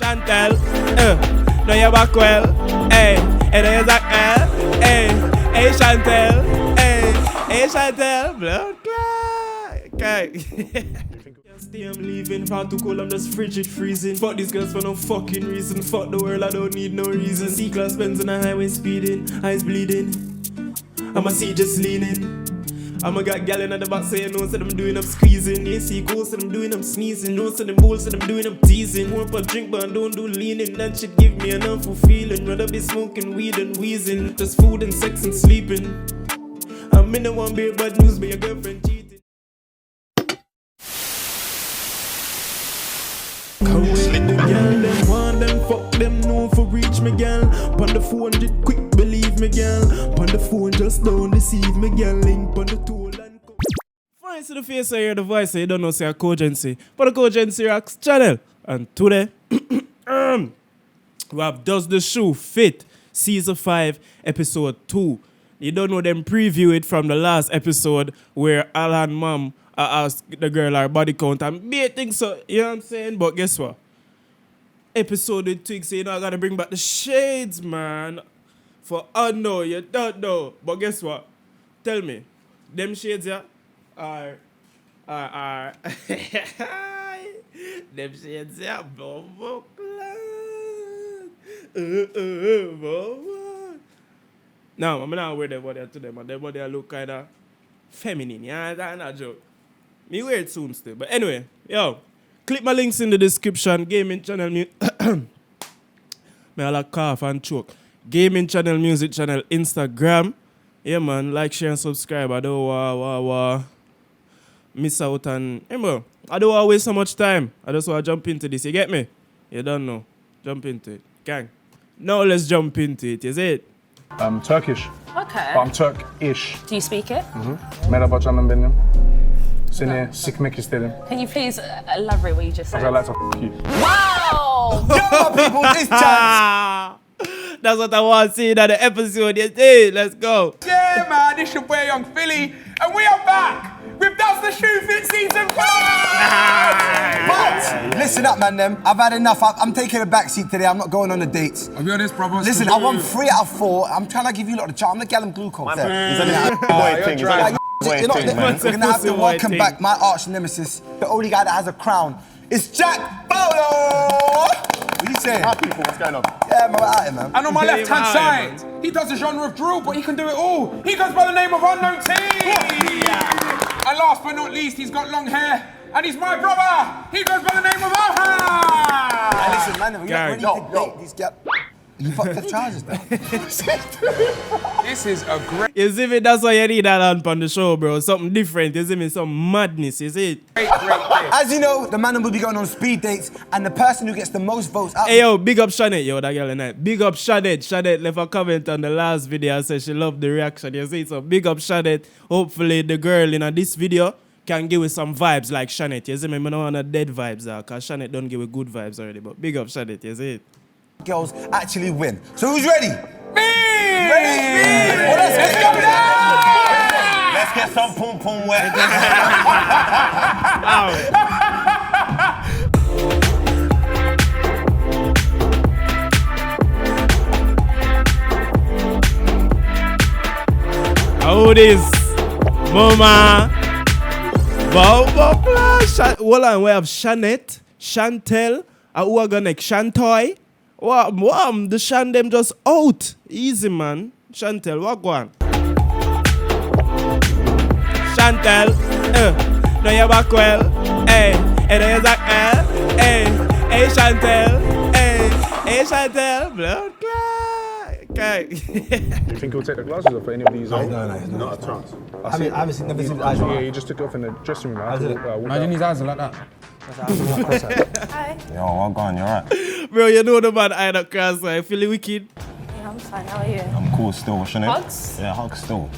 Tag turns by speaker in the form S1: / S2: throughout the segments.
S1: Chantel, no you're back well, hey, and then you're like, hey Chantel, hey Chantel, blood clot, okay. I'm leaving, far too cold, I'm just frigid freezing. Fuck these girls for no fucking reason. Fuck the world, I don't need no reason. C-class Benz on the highway speeding, eyes bleeding. I'ma see just leaning. I'ma got gal in the back saying no, said I'm doing up squeezing. You see ghosts said I'm doing up sneezing. No said them bulls said I'm doing up teasing. More for drink but I don't do leaning. That shit give me an awful feeling. Rather be smoking weed and wheezing. Just food and sex and sleeping. I'm in the one beer bad news but your girlfriend cheating. Slip the girl, them want them, fuck them, no for reach me girl. Pon the phone, just quick believe me girl. Pon the phone, just don't deceive me girl. Link pon the tool and come. Fine, see the face I hear the voice, you don't know say a Cogency. But the Cogency Rocks channel. And today, we have Does the Shoe Fit? Season 5, Episode 2. You don't know them preview it from the last episode where ALHAN'S mom asked the girl her body count and be things so, you know what I'm saying? But guess what? Episode with Twig say, you know, I gotta bring back the shades, man. For no, you don't know. But guess what? Tell me, them shades, yeah, are them shades, yeah, bobo Now, I'm not wear them body to them, and their body look kind of feminine, yeah, that's not a joke. Me wear it soon still. But anyway, yo, click my links in the description. Gaming channel, me I like cough and choke. Gaming channel, music channel, Instagram. Yeah, man, like, share, and subscribe. I don't miss out on. Hey, bro, I don't want to waste so much time. I just want to jump into this. You get me? You don't know. Jump into it. Gang. Now let's jump into it. Is it?
S2: I'm Turkish.
S3: Okay.
S2: But I'm Turkish.
S3: Do you speak it?
S2: Merhaba canım benim. Seni sikmek isterim.
S3: Can you please elaborate what you just said?
S2: I like to f*** you.
S3: Wow!
S4: Yo, people, this chance.
S1: That's what I want to see in the episode. You see? Let's go.
S4: Yeah, man, this your boy Young Philly, and we are back with Does the Shoe Fit Season 5! But, listen up, man, them. I've had enough. I'm taking a back seat today. I'm not going on the dates.
S5: I'll be honest, brother.
S4: Listen, I won 3 out of 4. I'm trying to give you a lot of chance. I'm gonna get them glucose there.
S6: He's only boy thing.
S4: We're gonna have to welcome back my arch nemesis, the only guy that has a crown. It's Jack Bowler! What are you saying?
S6: Hi people, what's going on?
S4: Yeah, man, we're out here, man.
S5: And on my left-hand side, he does the genre of drill, but he can do it all. He goes by the name of Unknown T. And last but not least, he's got long hair, and he's my brother. He goes by the name of ALHAN'S.
S4: Hey, listen, man, we're not ready to date these guys. You fucked up charges, though.
S5: This is a great,
S1: You see me? That's why you need that on the show, bro. Something different. You see me? Some madness. You see it?
S5: great thing.
S4: As you know, the man will be going on speed dates, and the person who gets the most votes out.
S1: Hey, yo, big up Shanette. Yo, that girl tonight. Big up Shanette. Shanette left a comment on the last video and said she loved the reaction. You see? So big up Shanette. Hopefully the girl in this video can give us some vibes like Shanette. You see me? I don't want the dead vibes, because Shanette don't give us good vibes already. But big up Shanette. You see it?
S4: Girls actually win. So who's ready?
S5: Me!
S4: Ready? Well, let's go now!
S6: Let's get some pom pom wet.
S1: How this? Mama. Hold on, we have Shanette, Chantel, who are gonna Shantoy. Wow, the Shan them just out. Easy, man. Chantel, what go on? Chantel, no you're back well, hey, and then you're like, hey Chantel, hey Chantel, blood clot, okay.
S2: You think he'll take the glasses off for any of these?
S4: No.
S6: Not a chance.
S4: I haven't never seen his eyes.
S2: Yeah, he just took it off in the dressing room.
S5: Imagine his eyes are like that.
S3: Hi.
S6: Yo, well gone, you're right.
S1: Bro, you know the man eye that cross, I feel wicked.
S3: Yeah, I'm fine. How are you?
S6: I'm cool still, what's your name?
S3: Hugs?
S6: Yeah, Hugs still.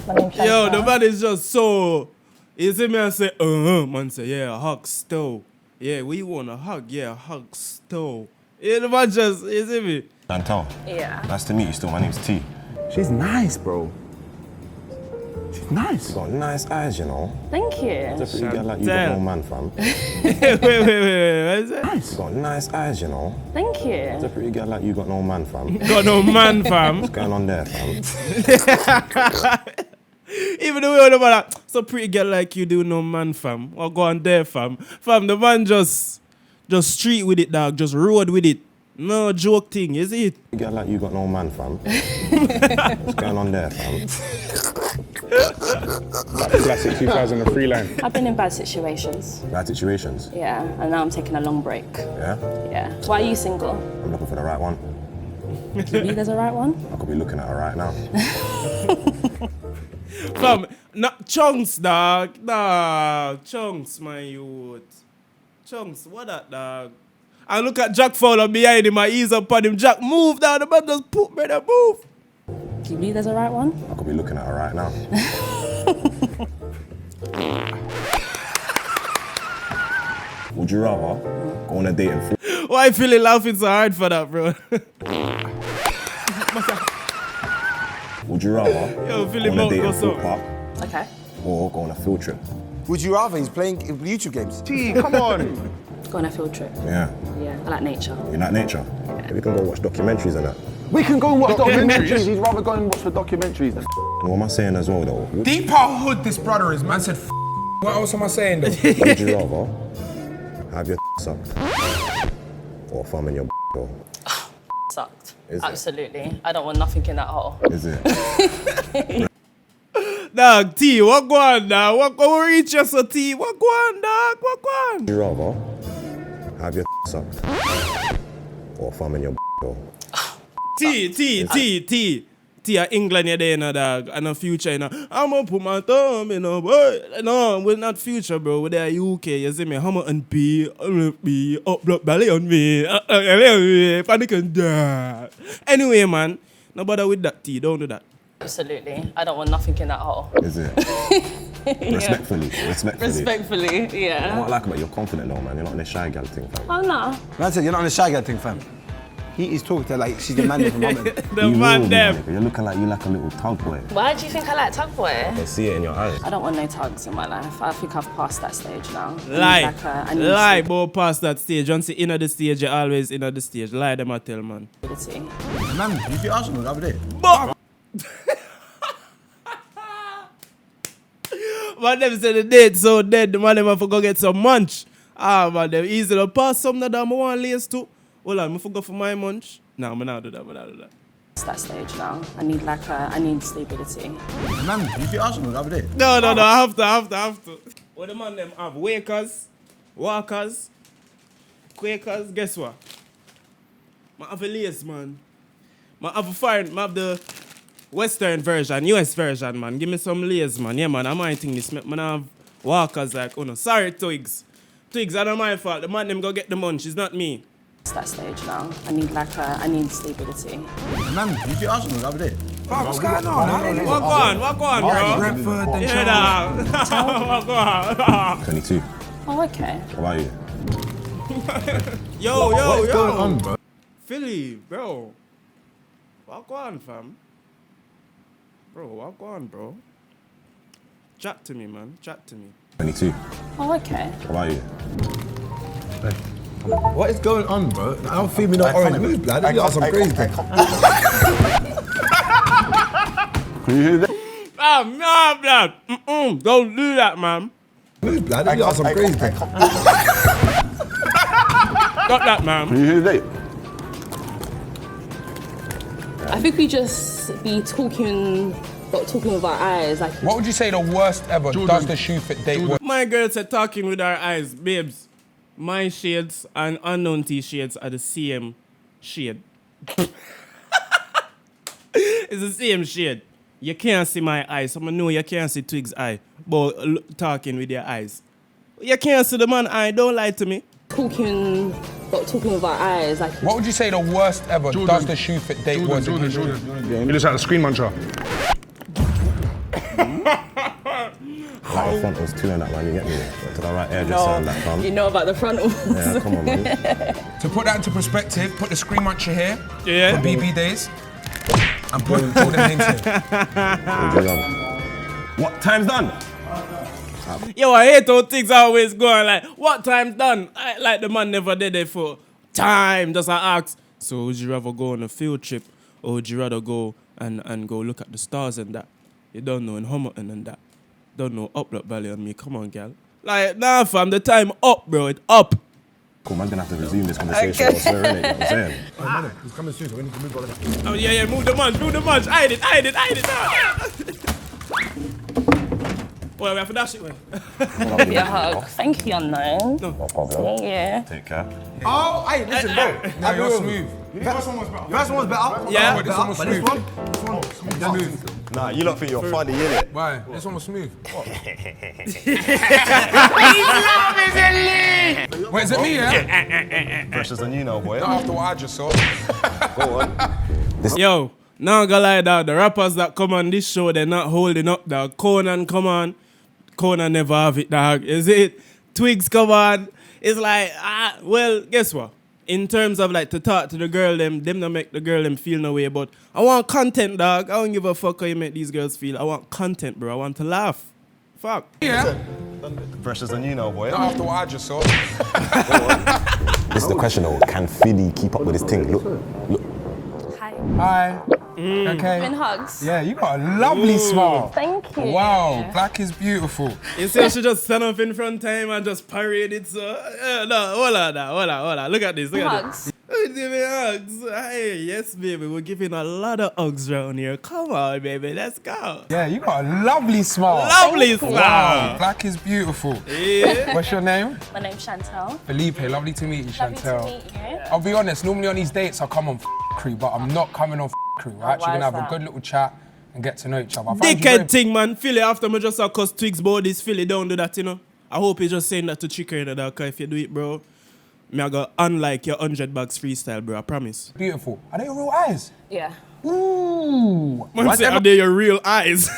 S3: My name's
S1: Yo,
S3: Chantal.
S1: the man is just so. You see me and say, man say, yeah, hug still. Yeah, we want a hug, yeah, hug still. Yeah, the man just, you see me?
S6: Chantal.
S3: Yeah.
S6: Nice to meet you still, my name's T.
S7: She's nice, bro.
S2: Nice.
S6: You got nice eyes, you know.
S3: Thank you.
S6: It's a pretty girl like you got no man, fam.
S7: wait, what is it?
S2: Nice.
S6: You got nice eyes, you know.
S3: Thank you.
S6: It's a pretty girl like you got no man, fam.
S7: Got no man, fam.
S6: What's going on there, fam?
S7: Even the way about that, so pretty girl like you do no man, fam. What go on there, fam? Fam, the man just street with it, dog. Just road with it. No joke thing, is it?
S6: Pretty girl like you got no man, fam. What's going on there, fam?
S2: That classic 2003 line.
S3: I've been in bad situations.
S6: Bad situations.
S3: Yeah, and now I'm taking a long break.
S6: Yeah?
S3: Yeah. Why are you single?
S6: I'm looking for the right one.
S3: Do you believe there's a right one?
S6: I could be looking at her right now.
S7: Fam, not chunks, dog. Nah, chunks, my youth. Chunks, what that, dog? And look at Jack Fowler behind him, I ease up on him. Jack, move down, the man just put me there, move.
S3: Do you believe there's a right one?
S6: I could be looking at her right now. Would you rather go on a date and
S7: Why Philly laughing so hard for that, bro?
S6: Would you rather
S7: Yo, Philly
S6: go on a
S7: Mount
S6: date in
S7: goes
S6: Thorpe
S7: up.
S6: Park
S3: Okay.
S6: or go on a field trip?
S4: Would you rather? He's playing YouTube games.
S2: T, come on.
S3: Go on a field trip.
S6: Yeah.
S3: Yeah, I like nature.
S6: You like nature? Yeah. We can go watch documentaries and that.
S2: We can go and watch documentaries. He'd rather go and watch the documentaries.
S6: And what am I saying as well though?
S5: Deep our hood, this brother is. Man said, what else am I saying though?
S6: Would you rather have your sucked or thumb in your though?
S3: Sucked.
S6: Is it?
S3: Absolutely. I don't want nothing in that hole.
S6: Is it?
S7: Dog, T, what go on, dog? What go reach us, so T? What go on, dog? What go on?
S6: Would you rather have your sucked or thumb in your though?
S7: T, England, you're there, you know, dog. And the future, you know. I'm gonna put my thumb, you know, boy. No, we're not future, bro. We're there, UK, you see me? Hammer and P, up, block, belly on me, panic and that. Anyway, man, no bother with that, T. Don't do that.
S3: Absolutely. I don't want nothing in that hole.
S6: Is it? Respectfully.
S3: Respectfully, yeah.
S6: What I like about you're confident though, man. You're not in this shy gal thing, fam.
S3: Oh, no.
S4: Man said, you're not on the shy guy thing, fam. He's talking to her like she's the man of the moment.
S7: The
S6: You
S7: man
S6: will be,
S7: them.
S6: nigga. You're looking like you like a little tug boy.
S3: Why do you think I like tug boy?
S6: I see it in your eyes.
S3: I don't want no tugs in my life. I think I've passed that stage now.
S7: Lie.
S3: I need
S7: Lie, boy, past that stage. Once you're in the stage, you're always in the stage. Lie, them I tell, man.
S3: stability.
S4: Man, you beat Arsenal the other day.
S7: Man, them say the date so dead, the man them have to go get some munch. Ah, man, them easy to pass some that I want lace too. Hold on, I forgot for my munch. No, I'm not do that,
S3: It's that stage now. I need stability.
S4: Man, you beat Arsenal the other day.
S7: No, I have to. What the man them have? Wakers, walkers, quakers, guess what? I have a lace, man. I have a foreign, I have the Western version, US version, man. Give me some lace, man. Yeah, man, I might think this, man. I have walkers like, oh no, sorry, Twigs. Twigs, I not my fault. The man them go get the munch, it's not me.
S3: It's that stage now. I need stability.
S4: Man, you beat Arsenal the other day.
S5: What's going on?
S7: What go on, bro?
S5: Brentford, then
S7: Yeah, nah. What go on?
S6: 22.
S3: Oh, okay.
S6: What about you?
S7: Yo.
S4: What's going on, bro?
S7: Philly, bro. What go on, fam? Bro, what go on, bro? Chat to me, man. Chat to me.
S6: 22.
S3: Oh, okay.
S6: What about you?
S4: What is going on, bro? I don't feel me no orange mood, blood. You got some crazy thing.
S6: Can you hear that?
S7: Ah, nah, blood. Don't do that, man.
S4: Mood, blood. You got some crazy thing.
S7: Got that, man.
S6: Can you hear that?
S3: I think we just be talking with our eyes. Like,
S5: What would you say the worst ever does the shoe fit date was?
S7: My girl said talking with our eyes, babes. My shades and unknown T shades are the same shade. It's the same shade. You can't see my eyes. So I know you can't see Twig's eye, but talking with your eyes. You can't see the man eye. Don't lie to me.
S3: talking with our eyes. Like,
S5: What would you say the worst ever does the shoe fit date was?
S2: Jordan. He looks like a screen muncher.
S6: Like the front was two and that, man. You get me? To the right air, just sound that, fam.
S3: you know about the frontals.
S6: Yeah, come on, man.
S5: To put that into perspective, put the screen muncher here
S7: Yeah.
S5: for BB days and put all the names here.
S6: Would you rather What? Time's done?
S7: Yo, I hate how things always going like, what time's done? Like the man never did it for time. Just I ask. So would you rather go on a field trip or would you rather go and go look at the stars and that? You don't know in Homerton and that. Don't know Upload Valley on me. Come on, gal. Like, nah, fam, the time up, bro. It's up.
S6: Cool, man's gonna have to resume this conversation elsewhere, innit? You know what I'm saying?
S2: He's coming soon, so we need to move on.
S7: Oh, yeah, move the munch. Hide it. Well, we have to dash it, man.
S3: Give you a hug. Thank you, unknown.
S6: No problem.
S3: Yeah.
S6: Take care.
S4: Oh, hey, listen, bro.
S5: No, you're smooth.
S4: First one was better.
S7: Yeah.
S5: This one was
S4: But this
S5: smooth.
S4: one, smooth.
S6: Nah, you lot think you're funny, innit?
S5: Why? This one was smooth. Wait, is it me, yeah?
S6: Pressure's on you now, boy.
S5: Not after what I just saw.
S6: Go on.
S7: Yo, now gonna lie, dog. The rappers that come on this show, they're not holding up, dog. Conan, come on. Conan never have it, dog. Is it? Twigs, come on. It's like, well, guess what? In terms of like to talk to the girl, them not make the girl them feel no way, but I want content, dog. I don't give a fuck how you make these girls feel. I want content, bro. I want to laugh. Fuck.
S5: Yeah.
S6: Pressure's on you now, boy.
S5: Not after what I just saw.
S6: This is the question though. Can Philly keep up with his thing? Look.
S3: Hi.
S5: Hi. Okay.
S3: In hugs.
S5: Yeah, you got a lovely smile.
S3: Thank you.
S5: Wow, black is beautiful.
S7: You say she just stand up in front of him and just parade it, so... no, hold on. Look at this,
S3: Hugs.
S7: Give me hugs. Hey, yes, baby, we're giving a lot of hugs around here. Come on, baby, let's go.
S5: Yeah, you got a lovely smile.
S7: Lovely
S5: Wow,
S7: smile.
S5: black is beautiful.
S7: Yeah.
S5: What's your name?
S3: My name's Chantel.
S5: Felipe, lovely to meet you, Chantel.
S3: Lovely to meet you.
S5: I'll be honest, normally on these dates I come on crew, but I'm not coming on crew. We're actually
S3: why
S5: gonna
S3: is
S5: have a
S3: that?
S5: good little chat and get to know each other. I find you very-
S7: Dickhead thing, man. Philly, after me just cause Twigs board this, Philly don't do that, you know. I hope you're just saying that to chicken, you know, that, 'cause if you do it, bro, me I go unlike your 100 bags freestyle, bro, I promise.
S5: Beautiful. Are they your real eyes?
S3: Yeah.
S5: Ooh.
S7: Man say, are they your real eyes?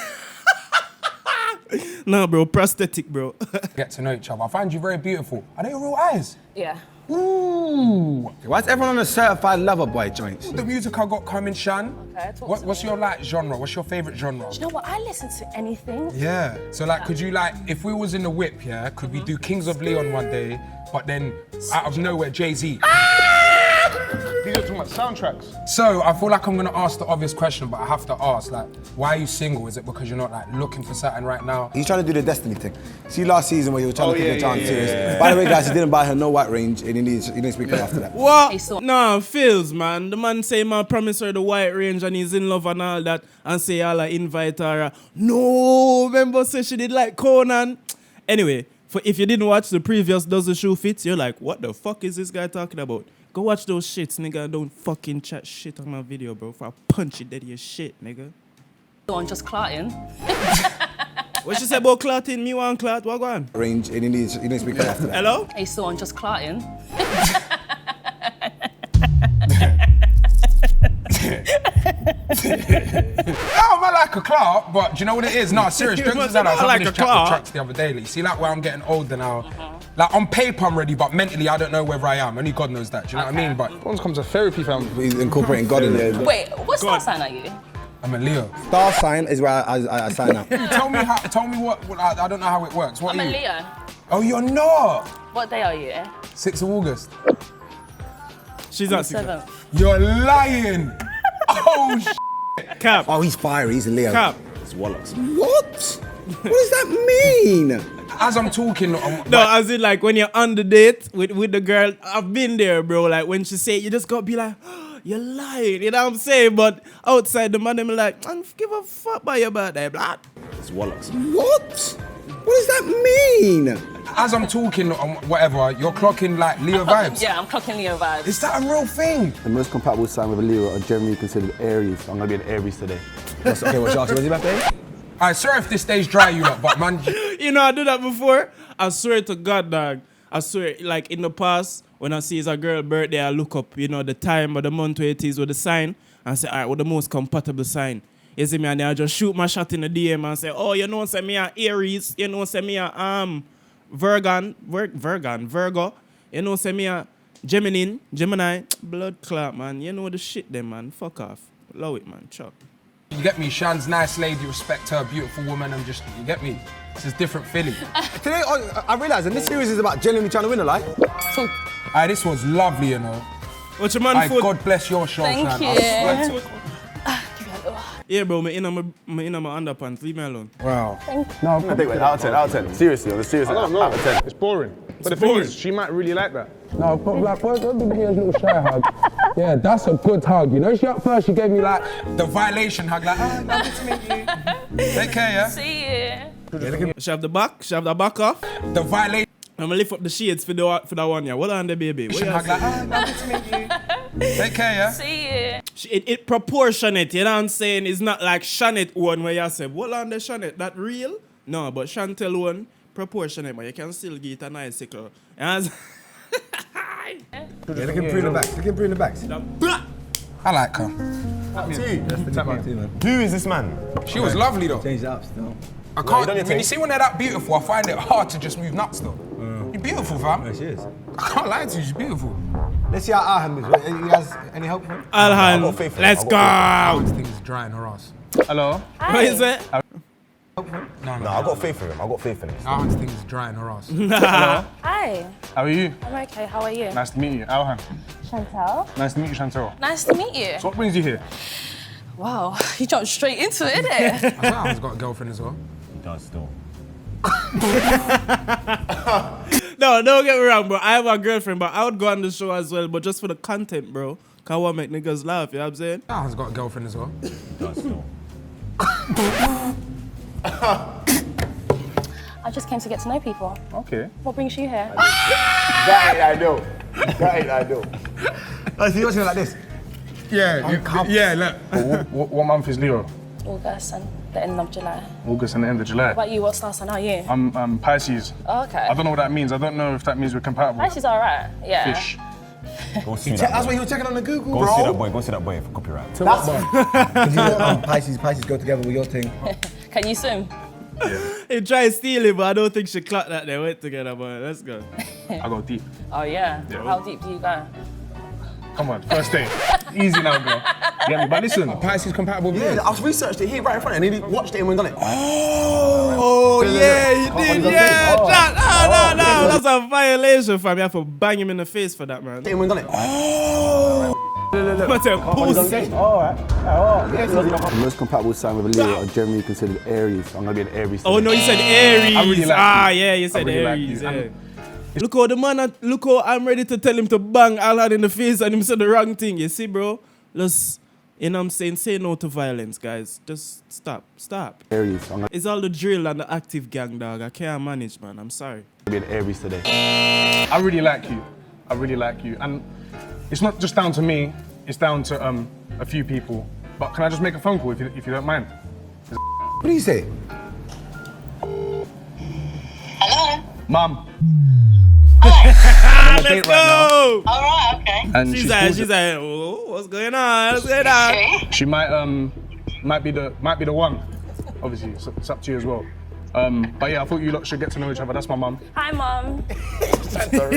S7: Nah, bro, prosthetic, bro.
S5: Get to know each other. I find you very beautiful. Are they your real eyes?
S3: Yeah.
S5: Ooh.
S4: Why's everyone on a certified lover boy joints?
S5: The music I got coming, Shan.
S3: Okay, talk to
S5: What's
S3: me.
S5: your like genre? What's your favorite genre?
S3: Do you know what? I listen to anything.
S5: Yeah. So like, could you like, if we was in the whip, yeah, could we do Kings of Leon one day, but then out of nowhere Jay-Z?
S2: These are talking about soundtracks.
S5: So I feel like I'm gonna ask the obvious question, but I have to ask, like, why are you single? Is it because you're not like looking for something right now?
S4: He's trying to do the destiny thing. See last season where he was trying to
S2: yeah,
S4: take the chance
S2: yeah,
S4: serious.
S2: yeah.
S4: By the way, guys, he didn't buy her no white range, and he didn't speak after that.
S7: What?
S3: Hey, so-
S7: Nah, Phils, man. The man say, man, promise her the white range and he's in love and all that, and say, I'll invite her. No, remember, say she did like Conan. Anyway, for if you didn't watch the previous Does the Shoe Fit, you're like, what the fuck is this guy talking about? Go watch those shits, nigga. and Don't fucking chat shit on my video, bro. If I punch you dead your shit, nigga.
S3: On just clarting.
S7: What she say about clotting? Me want clot? What go on?
S4: Range, and he didn't speak after that.
S7: Hello?
S3: Hey, so on just clarting.
S5: Oh, I like a Clark, but do you know what it is? No, serious. Jokes
S7: must
S5: aside, I was
S7: not
S5: having
S7: like
S5: this
S7: a
S5: chat with
S7: Clark.
S5: Tracks the other day. You see, like where I'm getting older now. Like on paper I'm ready, but mentally I don't know whether I am. Only God knows that. Do you know what I mean? But
S2: Once comes to therapy, fam.
S4: He's incorporating God in there.
S3: Wait, what star sign are you?
S5: I'm a Leo.
S4: Star sign is where I sign up.
S5: Tell me what I don't know how it works. What
S3: I'm
S5: are
S3: a
S5: you?
S3: Leo.
S5: Oh, you're not.
S3: What day are you?
S5: 6th of August.
S7: She's not sick.
S3: 7th.
S5: You're lying. Oh,
S7: Cap.
S4: Oh, he's fiery. He's a Leo.
S7: Cap.
S6: It's Wallocks.
S4: What? What does that mean?
S5: as I'm talking,
S7: No, as in like when you're on the date with the girl, I've been there, bro. Like when she say, it, you just gotta be like, oh, you're lying, you know what I'm saying? But outside the man, them like, I don't give a fuck about your birthday, blood.
S6: It's Wallocks.
S4: What? What does that mean?
S5: as I'm talking, whatever, you're clocking like Leo vibes.
S3: Yeah, I'm clocking Leo vibes.
S5: Is that a real thing?
S8: The most compatible sign with a Leo are generally considered Aries. I'm gonna be an Aries today.
S4: Okay, what's your birthday?
S5: Alright, sorry if this stays dry, you lot, but man,
S7: You know, I do that before. I swear to God, dog. I swear, like in the past, when I see it's a girl birthday, I look up, you know, the time or the month where it is with the sign and say, all right, what the most compatible sign? You see me, and then I just shoot my shot in the DM and say, oh, you know, say me a Aries, you know, say me a Virgo, you know, say me a Gemini, blood clot, man. You know the shit them, man. Fuck off. Love it, man. Chuck.
S5: You get me? Shan's nice lady, respect her, beautiful woman, and just, you get me? This is different Philly.
S4: Today, I realise, and this series is about genuinely trying to win a life.
S5: This was lovely, you know.
S7: What's your man food?
S5: God bless your show,
S3: Thank
S5: Shan.
S3: you.
S5: I swear to it.
S7: Yeah, bro, me in my underpants. Leave me alone.
S2: Wow.
S8: No, I think out of 10. Seriously, on the serious. Out of 10.
S2: It's boring. But the
S7: boring.
S2: thing is, she might really like that.
S9: No, but like, boy, don't give me a little shy hug. Yeah, that's a good hug. You know, she up first, she gave me like...
S5: The violation hug, like, lovely to meet you. Take care, yeah?
S3: See you.
S7: Shove the back off.
S5: The violation
S7: I'm gonna lift up the shades for that one, yeah. What on the baby? What you
S5: hug, like, lovely to meet you. Take care, yeah?
S3: See you.
S7: It proportionate, you know what I'm saying? It's not like Shanette one where you say, what on the Shanette, that real? No, but Chantel one, proportionate, but you can still get it a nice sickle.
S4: Yeah, look him through the backs. Look him through the backs.
S5: I like her.
S6: Who is this man?
S5: She was lovely, though.
S4: Change it up still.
S5: I can't, when you see when they're that beautiful, I find it hard to just move nuts, though. You're beautiful, fam.
S4: Yeah, she is.
S5: I can't lie to you, she's beautiful.
S4: Let's see how ALHAN'S is. He has any help for him?
S7: ALHAN'S, let's go!
S5: Things dry in her ass.
S2: Hello?
S7: What is it?
S5: No,
S6: No, I got faith in him. I got faith in him.
S5: Alhan's things dry in her ass.
S10: Hi,
S2: How are you?
S10: I'm okay. How are you?
S2: Nice to meet you. Alhan.
S10: Chantal.
S2: Nice to meet you, Chantal.
S10: Nice to meet you.
S2: So what brings you here?
S10: Wow, you jumped straight into it, innit?
S5: I think Alhan's got a girlfriend as well.
S6: He does still.
S7: No, don't get me wrong, bro. I have a girlfriend, but I would go on the show as well, but just for the content, bro. Cause I want to make niggas laugh, you know what I'm saying?
S5: Alhan's got a girlfriend as well.
S6: He does still.
S10: I just came to get to know people.
S2: Okay.
S10: What brings you here?
S4: That ain't ideal. That ain't ideal. Oh, so you're watching it like this?
S5: Yeah, look.
S2: What month is Leo?
S10: August and the end of July.
S2: August and the end of July.
S10: What about you? What star sign are you?
S2: I'm Pisces.
S10: Oh, okay.
S2: I don't know what that means. I don't know if that means we're compatible.
S10: Pisces are alright, yeah.
S2: Fish.
S6: Go see that.
S4: That's what you were checking on the Google,
S6: Go
S4: bro.
S6: see that boy. Go see that boy for copyright.
S4: That's because you know Pisces go together with your thing.
S10: Can you swim?
S7: He tried to steal it, but I don't think she clocked that they went together, but let's go.
S2: I go deep.
S10: Oh yeah? How deep do you go?
S2: Come on, first day. Easy now, girl. Yeah, but listen.
S5: Pisces compatible with
S4: Yeah,
S5: you.
S4: I was researched it here right in front, and he watched it and went done it.
S7: Oh, yeah, he did, yeah. No, that's a violation, fam. You have to bang him in the face for that, man.
S4: And went done it.
S7: What's a pussy?
S8: The most compatible sign with a Leo are generally considered Aries. I'm gonna be an Aries.
S7: Oh no, you said Aries.
S2: I really like you.
S7: Yeah, you said
S2: really like
S7: Aries.
S2: you.
S7: Yeah. Look how the man, look how I'm ready to tell him to bang Alhan in the face and him said the wrong thing. You see, bro? Just, you know what I'm saying? Say no to violence, guys. Just stop.
S8: Aries. I'm gonna
S7: It's all the drill and the active gang, dog. I can't manage, man. I'm sorry.
S8: be an Aries today.
S2: I really like you. I really like you. And it's not just down to me, it's down to a few people. But can I just make a phone call if you don't mind?
S4: What do you say?
S11: Hello.
S2: Mum.
S7: Let's
S2: date
S7: go!
S2: right
S11: All right. Okay.
S2: And
S7: She's
S2: she's
S7: like, oh, what's going on? What's going on?
S11: Okay.
S2: She might be the one. Obviously, it's up to you as well. But yeah, I thought you lot should get to know each other. That's my mum.
S10: Hi, Mum.
S5: No,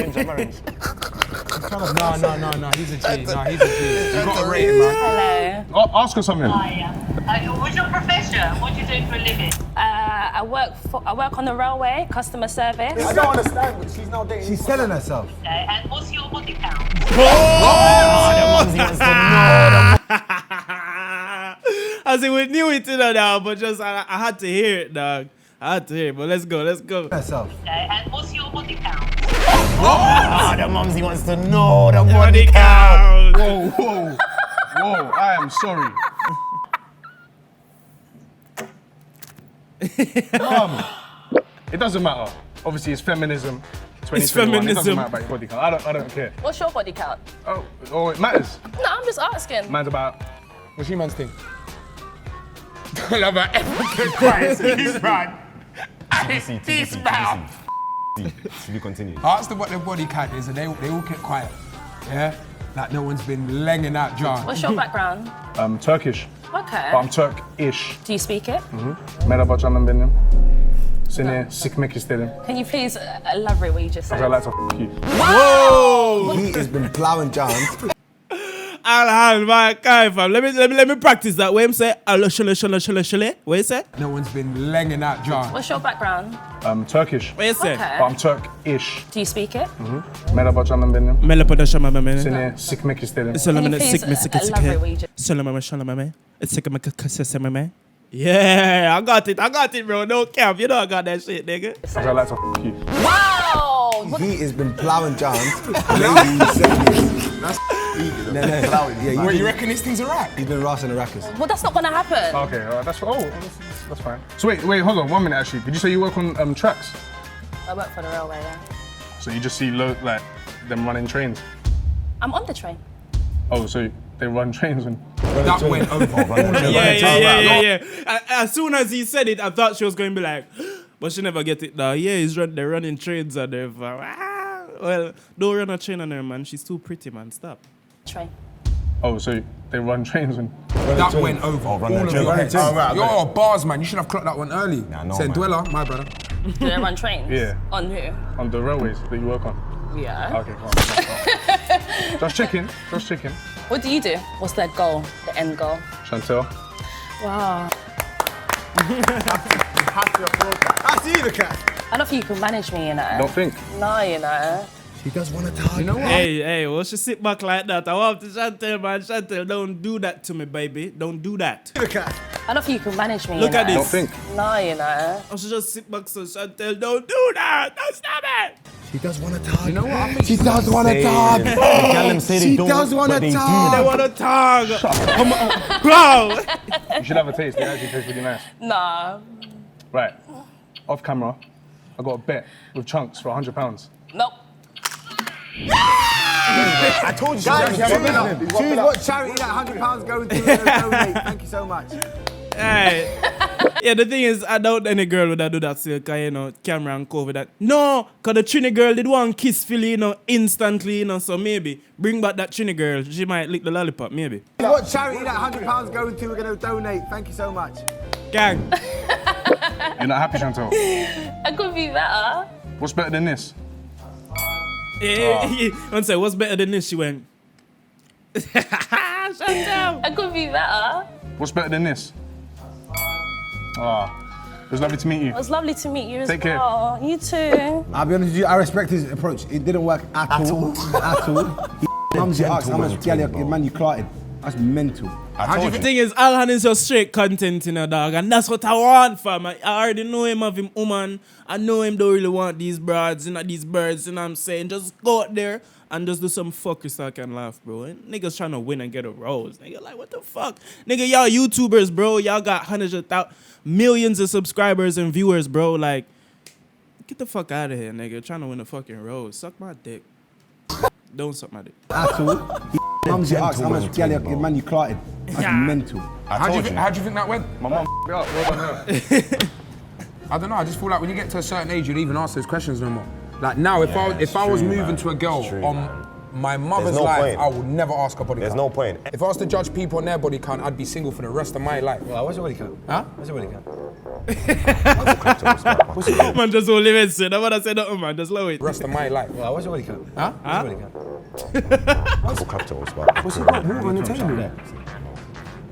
S5: he's a G. You got to rate him, man.
S10: Hello.
S2: Ask her something.
S11: What's your profession? What do you do for a living?
S10: I work on the railway, customer service.
S4: I don't understand, but she's now dating. She's selling herself.
S11: Okay. And what's your body count?
S7: As in, we knew it now, but just I had to hear it, dog. I had to hear it, but let's go.
S4: Herself.
S11: Okay. And what's your body count?
S6: The mumsy wants to know the
S7: Body count.
S2: Whoa, I am sorry. Mum, it doesn't matter. Obviously, it's feminism. 2021. It doesn't
S7: feminism.
S2: matter about your body count. I don't care.
S10: What's your body count?
S2: Oh, it matters.
S10: No, I'm just asking.
S2: Man's about.
S5: What's your man's thing? I love how everyone quiet. This man. This man.
S6: Should we continue?
S5: Ask them what their body count is and they all keep quiet. Yeah? Like no one's been lenging out John.
S10: What's your background?
S2: Turkish.
S10: Okay.
S2: But I'm Turkish.
S10: Do you speak it?
S2: Merhaba canım benim. Seni sikmek istedim.
S10: Can you please elaborate what you just said?
S2: I like to f*** you.
S7: Whoa!
S4: He has been plowing John.
S7: ALHAN'S, my guy, fam. Let me practice that. What him say? Shale. What you say?
S5: No one's been lenging that jar.
S10: What's your background?
S2: Turkish.
S7: What you say?
S10: Okay.
S2: But I'm Turkish.
S10: Do you speak it?
S2: Merhaba canım benim.
S7: Merhaba canım benim.
S2: Seni sikmek istedim.
S10: Can you please elaborate what you just...
S7: Yeah, I got it, bro. No cap, you know I got that shit, nigga.
S2: Because I like to f you.
S10: Wow!
S4: He has been plowing John. That's
S5: Yeah, you reckon this thing's a rack?
S4: He's been rassing the rackers.
S10: Well, that's not gonna happen.
S2: Okay, that's fine. So wait, hold on, 1 minute actually. Did you say you work on tracks?
S10: I work for the railway, yeah.
S2: So you just see like them running trains?
S10: I'm on the train.
S2: Oh, so they run trains when...
S5: That went over.
S7: Yeah. As soon as he said it, I thought she was going to be like, but she never get it now. Yeah, they're running trains on there. Well, don't run a train on her, man. She's too pretty, man. Stop.
S10: Train.
S2: Oh, so they run trains when...
S5: That went over. All of your heads. You're a bars, man. You should have clocked that one early.
S6: Nah, no,
S5: Said
S6: man.
S5: Dweller, my brother.
S10: Do they run trains?
S2: Yeah.
S10: On who?
S2: On the railways that you work on?
S10: Yeah.
S2: Okay, come on. Just checking.
S10: What do you do? What's their goal? The end goal?
S2: Chantel.
S10: Wow.
S4: That's you, the cat.
S10: I don't think you can manage me, you know.
S2: Don't think.
S10: No, you know.
S4: He does want to target.
S5: You know what?
S7: Hey, well, she sit back like that. I want to Chantel, man. Chantel, don't do that to me, baby. Don't do that.
S10: I don't think you can manage me,
S7: Look
S10: you
S7: at
S10: know.
S7: this.
S2: Don't think.
S10: No, you know.
S7: I should just sit back so Chantel, don't do that. Don't stop it.
S4: She does want to target.
S5: You know what? I think
S4: She does want to target. She does want to
S7: They
S4: target.
S7: want to talk. Come on, bro.
S2: You should have a taste. It actually tastes really nice.
S10: Nah.
S2: Right. Off camera, I got a bet with Chunks for £100.
S10: Nope.
S4: I told you. Guys, choose what charity that £100 going to. Donate. Thank you so much.
S7: Hey. Yeah, the thing is, I doubt any girl would do that still, cause, you know, camera and cover that. No, cause the Trini girl did one kiss Philly, you know, instantly, you know, so maybe bring back that Trini girl, she might lick the lollipop, maybe.
S4: What charity that £100 going to, we're going to donate. Thank you so much.
S7: Gang.
S2: You're not happy, Chantel?
S10: I could be better.
S2: What's better than this?
S7: One say, what's better than this? She went. Chantel.
S10: I could be better.
S2: What's better than this? It was lovely to meet you.
S10: It was lovely to meet you as
S2: Take care.
S10: well. You too.
S4: I'll be honest with you, I respect his approach. It didn't work at all. At all. He mumsy asked how much girl man you clarted. That's mental.
S7: The thing is, ALHAN'S is just straight content, you know, dog, and that's what I want, fam. I already know him of him woman. I know him don't really want these broads, you know, these birds, you know what I'm saying? Just go out there and just do some fuck so I can laugh, bro. And niggas trying to win and get a rose. Nigga, like, what the fuck? Nigga, y'all YouTubers, bro. Y'all got hundreds of millions of subscribers and viewers, bro. Like, get the fuck out of here, nigga. Trying to win a fucking rose. Suck my dick. Don't suck my dick.
S4: At all. He mumsy asked how much girl man you clarted. That's mental.
S5: How do you think that went?
S2: My mum f***ed up. Well done her.
S5: I don't know. I just feel like when you get to a certain age, you'd even ask those questions no more. Like now, if I was moving to a girl on my mother's
S6: no
S5: life,
S6: point.
S5: I would never ask her body count.
S6: There's no point.
S5: If I was to judge people on their body count, I'd be single for the rest of my life.
S6: Well, what's your body count?
S5: Huh?
S6: What's your body count?
S7: Man, just hold it, say. That's what I said, nothing, man. Just lower it.
S5: Rest of my life.
S6: Well, what's your body count?
S5: Huh?
S6: What's your body count? Uncle Capital,
S5: What's he got? Water on the table there.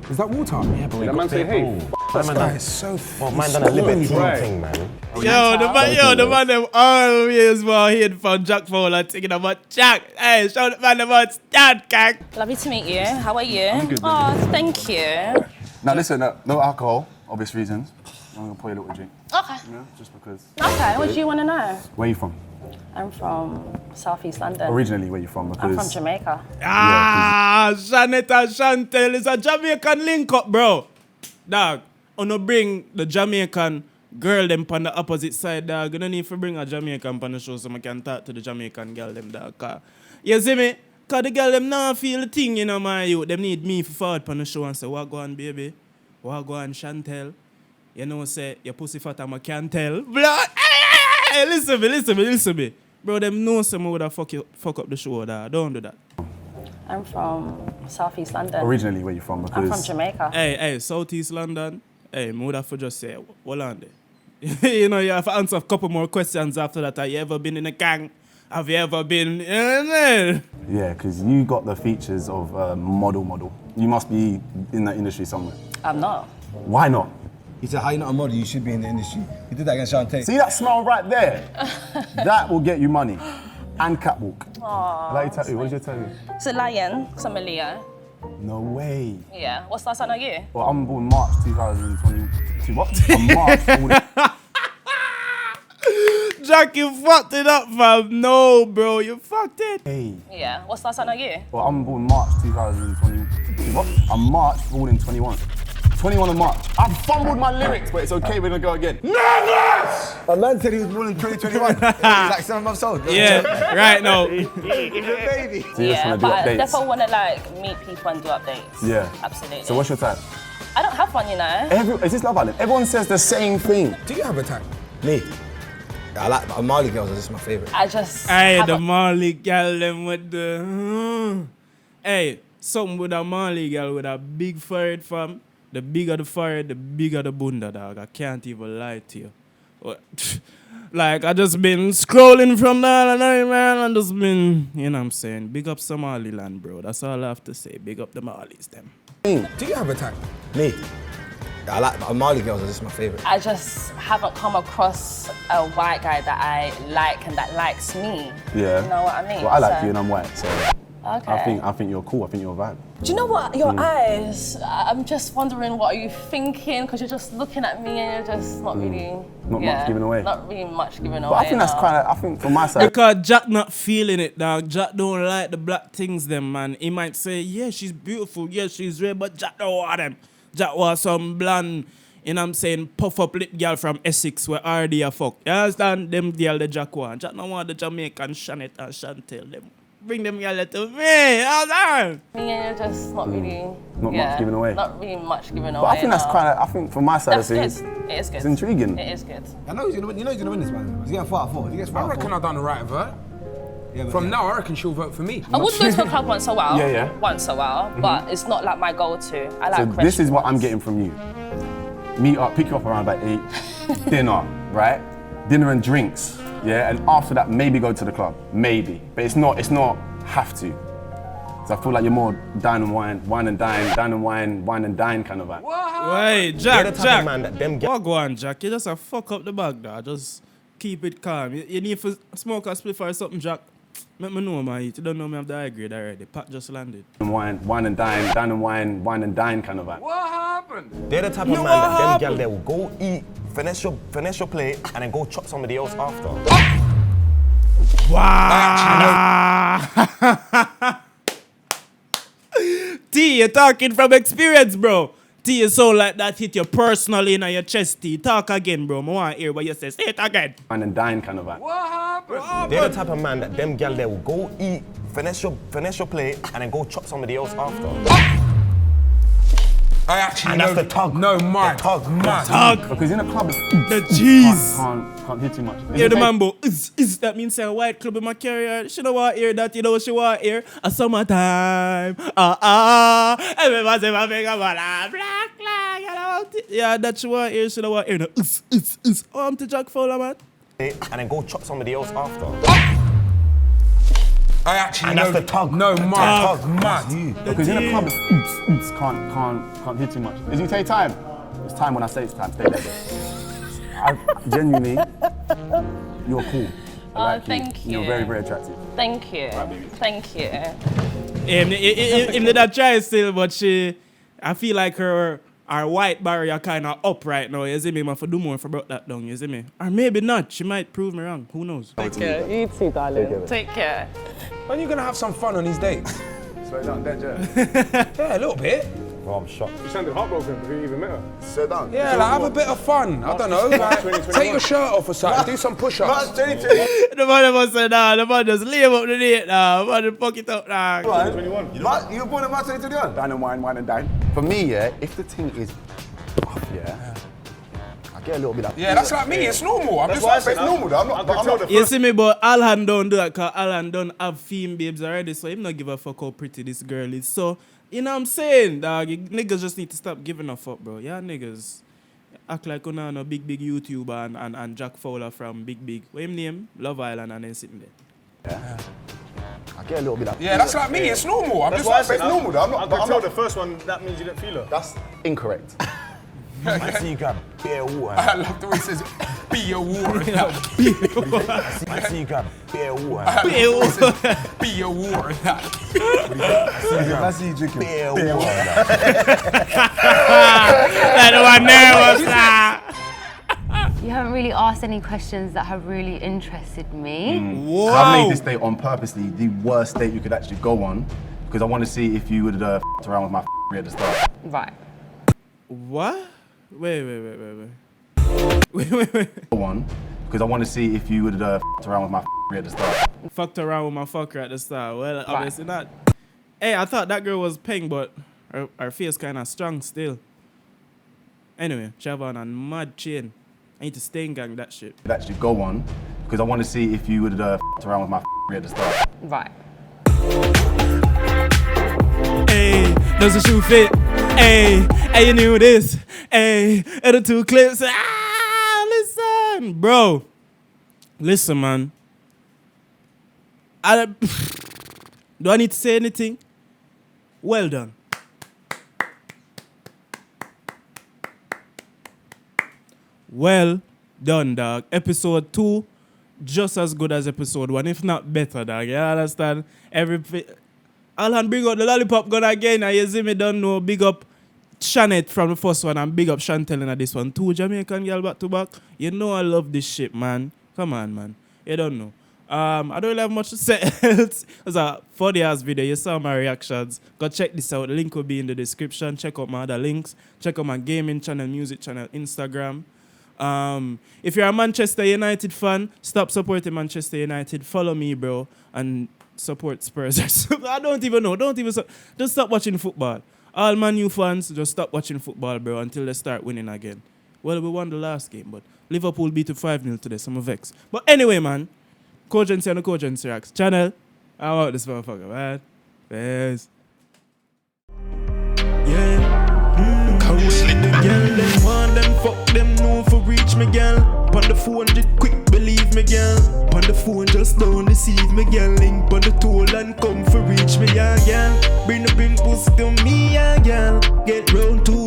S5: Is that water?
S6: Yeah, but we
S2: That
S6: got
S2: man say, hey.
S6: That man
S5: It's so
S6: well, man done a liberty thing, man.
S7: The man them always want hear from Jack Fowler thinking about Jack. Hey, show the man about Stan, gang.
S10: Lovely to meet you. How are you? Oh, thank you.
S8: Now listen, no alcohol, obvious reasons. I'm gonna pour you a little drink.
S10: Okay.
S8: Yeah, just because.
S10: Okay, what do you want to know?
S8: Where are you from?
S10: I'm from Southeast London.
S8: Originally, where you from? Because
S10: I'm from Jamaica.
S7: Janet and Chantel is a Jamaican link up, bro. Dog, wanna bring the Jamaican girl them on the opposite side, dog. You don't need to bring a Jamaican on the show so I can talk to the Jamaican girl them, dog. You see me? Cause the girl them now feel the thing, you know, my youth. Them need me for forward on the show and say, what go on, baby? What go on, Chantel? You know, say, your pussy fat and I can't tell. Blood. Hey, listen me. Bro, them know someone would have fuck up the show, dog. Don't do that.
S10: I'm from Southeast London.
S8: originally, where you from? Because
S10: I'm from Jamaica.
S7: Hey, Southeast London. Hey, I would have to just say, hold on there. You know, you have to answer a couple more questions after that. Have you ever been in a gang? Have you ever been, you know what I mean?
S8: Yeah, because you got the features of model. You must be in that industry somewhere.
S10: I'm not.
S8: Why not?
S4: He said, how you not a model? You should be in the industry. He did that against Shantae.
S8: See that smile right there? That will get you money. And catwalk.
S10: Aww.
S8: I like your tattoo. What is your tattoo?
S10: It's a lion, because I'm a Leo.
S8: No way.
S10: Yeah. What's that sign are you?
S8: Well, I'm born March 2022. What? I'm March.
S7: Jack, you fucked it up, fam. No, bro, you fucked it.
S8: Hey.
S10: Yeah. What's that sign are you?
S8: Well, I'm born March 2022. What? I'm March, born in 21. 21 of March. I've fumbled my lyrics, but it's okay, we're gonna go again.
S4: Nervous! A man said he was born in 2021. He's like 7 months old.
S7: Yeah, right now.
S4: He's a baby.
S8: So you just
S10: Yeah,
S8: wanna do
S10: but I
S8: updates?
S10: definitely want to like meet people and do updates.
S8: Yeah.
S10: Absolutely.
S8: So what's your type?
S10: I don't have one, you know.
S8: Is this Love Island? Everyone says the same thing.
S4: Do you have a type? Me? I like Mali girls, this is my favourite.
S10: I just.
S7: Hey, the Marley gal them with the. Hey, something with a Marley gal with a big forehead, fam. The bigger the forehead, the bigger the bunda, dog. I can't even lie to you. Like, I just been scrolling from that and I, man, and just been, you know what I'm saying? Big up Somaliland, bro. That's all I have to say. Big up the Marlies, them.
S4: Do you have a type? Me? I like Mali girls, this is my favourite.
S10: I just haven't come across a white guy that I like and that likes me.
S8: Yeah.
S10: You know what I mean?
S8: Well, I like you and I'm white, so
S10: Okay.
S8: I think you're cool. I think you're a vibe.
S10: Do you know what? Your eyes, I'm just wondering what are you thinking? Because you're just looking at me and you're just not really...
S8: Not much giving away.
S10: Not really much giving away.
S8: But I think that's kind of, I think from my side.
S7: Because Jack not feeling it, dog. Jack don't like the black things, them, man. He might say, yeah, she's beautiful, yeah, she's red, but Jack don't want them. Jack was some blonde, you know what I'm saying, puff up lip girl from Essex where already a fuck. You understand? Them girl the Jack want. Jack don't want the Jamaican Shanette and Chantel, them. Bring them girl to me, understand?
S10: Yeah, you're just not really...
S8: Not much giving away.
S10: Not really much giving away.
S8: But I think that's kind of, I think from my side
S10: That's
S8: of
S10: good.
S8: things,
S10: It is good.
S8: it's intriguing.
S10: It is good.
S4: I know he's gonna win. You know he's gonna win this, man. He's getting 4 out of 4. If he gets 4
S5: I
S4: out of 4.
S5: reckon I've done the right vote.
S4: Yeah,
S5: From now, I reckon she'll vote for me.
S10: I would go to a club once a while.
S8: Yeah.
S10: Once a while, but it's not like my go-to. I like
S8: So
S10: French
S8: this is what I'm
S10: ones.
S8: getting from you. Meet up, pick you up around about 8, dinner, right? Dinner and drinks, yeah? And after that, maybe go to the club, maybe. But it's not have to. So I feel like you're more dine and wine, wine and dine, dine and wine and dine kind of vibe.
S7: Wait, Jack,
S6: They're the type
S7: Jack.
S6: of man that them
S7: What go on, Jack? You just a fuck up the bag, dog. Just keep it calm. You need to smoke a spliff or something, Jack. Let me know, man. You don't know me, I'm the high grade already. Pat just landed.
S8: Wine and dine, dine and wine and dine kind of vibe.
S5: What happened?
S6: They're the type of man that them gal they will go eat, finish your plate, and then go chop somebody else after.
S7: Wow! T, you're talking from experience, bro. T, you sound like that hit you personally in your chest, T. Talk again, bro. I want to hear what you say. Say it again.
S8: Wine and dine kind of vibe.
S5: What happened?
S6: They're the type of man that them gal they will go eat, finish your plate, and then go chop somebody else after.
S5: I actually
S6: And
S5: know.
S6: that's the tug.
S5: No, mad.
S6: The tug.
S5: Mad.
S7: Tug.
S8: Because in a club,
S7: The cheese.
S8: can't hear too much.
S7: Hear the mambo. Is that means a white club in my career? She don't want to hear that. You know what she want to hear? A summertime. Everybody say my finger about a black flag. You know? Yeah, that she want to hear. She don't want to hear the Oh, I'm to Jack Fowler, man.
S6: And then go chop somebody else after.
S5: I actually
S6: And
S5: know.
S6: that's the tug.
S5: No,
S6: The
S5: mad.
S6: tug.
S5: Mad.
S8: Because in a club, it's can't hear too much. Is you take time? It's time when I say it's time. Stay there. I genuinely, you're cool. I like
S10: thank you.
S8: You're very, very attractive.
S10: Thank you. Thank you.
S7: Him did not try still, but I feel like her white barrier kind of up right now. You see me? I have to do more if I brought that down. You see me? Or maybe not. She might prove me wrong. Who knows?
S10: Take care. You too, darling. Take care.
S5: When are you gonna have some fun on these dates?
S8: Slow down, dead, yeah.
S5: Yeah, a little bit.
S6: Bro, I'm shocked.
S2: You sounded heartbroken before you even met her.
S8: Slow down.
S5: Yeah, like have a bit of fun. I don't know. Like, take your shirt off or something. Do some push-ups.
S7: The man must say, nah, the man just leave up the date now. The man fuck it up now.
S8: You were born in March 2021? Dine and wine and dine. For me, yeah, if the thing is off, yeah, I get a little bit of...
S5: Yeah, that's like me. It's normal. I'm just
S8: why I
S5: like,
S8: say it's normal though. I'm not
S7: You see me, but Alhan don't do that because Alhan don't have theme babes already, so him not give a fuck how pretty this girl is. So, you know what I'm saying, dog? You niggas just need to stop giving a fuck, bro. Yeah, niggas act like you know big YouTuber and Jack Fowler from Big. What him name? Love Island and then sitting there.
S8: Yeah. I get a little bit of.
S5: Yeah, that's like me. It's normal. I'm
S2: That's
S5: just
S2: what I
S5: like,
S2: said.
S5: it's normal though.
S2: I could tell the first one, that means you didn't feel her.
S8: That's incorrect.
S6: I see you grab beer water.
S5: I love the way he says, be a war.
S6: I see you grab beer water.
S5: Be a war.
S6: I see you drinking beer water.
S12: You haven't really asked any questions that have really interested me.
S8: I made this date on purposely the worst date you could actually go on because I want to see if you would have f***ed around with my at the start.
S12: Right.
S7: What? Wait.
S8: Go on because I want to see if you would have f***ed around with my at the start.
S7: Fucked around with my fucker at the start. Well, obviously not. Hey, I thought that girl was pink, but her face kind of strong still. Anyway, she have on a mad chain. I need to stain gang that shit.
S8: Could actually go on because I want to see if you would have f***ed around with my at the start.
S12: Right.
S7: Hey, does the shoe fit? Hey, you knew this. Hey, the two clips. Listen, bro. Listen, man. Do I need to say anything? Well done. Well done, dog. Episode 2, just as good as episode 1, if not better, dog. You understand? Alhan, bring up the lollipop gun again. And you see me don't know. Big up Shanette from the first one and big up Chantel in this one. 2 Jamaican girl back to back. You know I love this shit, man. Come on, man. You don't know. I don't really have much to say else. It was a funny ass video. You saw my reactions. Go check this out. The link will be in the description. Check out my other links. Check out my gaming channel, music channel, Instagram. If you're a Manchester United fan, stop supporting Manchester United. Follow me, bro, and support Spurs. I don't even know. Just stop watching football. All Man U fans, just stop watching football, bro, until they start winning again. Well, we won the last game, but Liverpool beat 5-0 today. So I'm vexed. But anyway, man, Cogency and the Cogency Reacts channel. I'm out this motherfucker, man. Yes.
S1: Girl, them want them, fuck them, no for reach me, girl. Pon the phone, just quick, believe me, girl. Pon the phone, just don't deceive me, girl. Link pon the toll and come for reach me, yeah, girl. Bring the pussy to me, yeah, girl. Get round to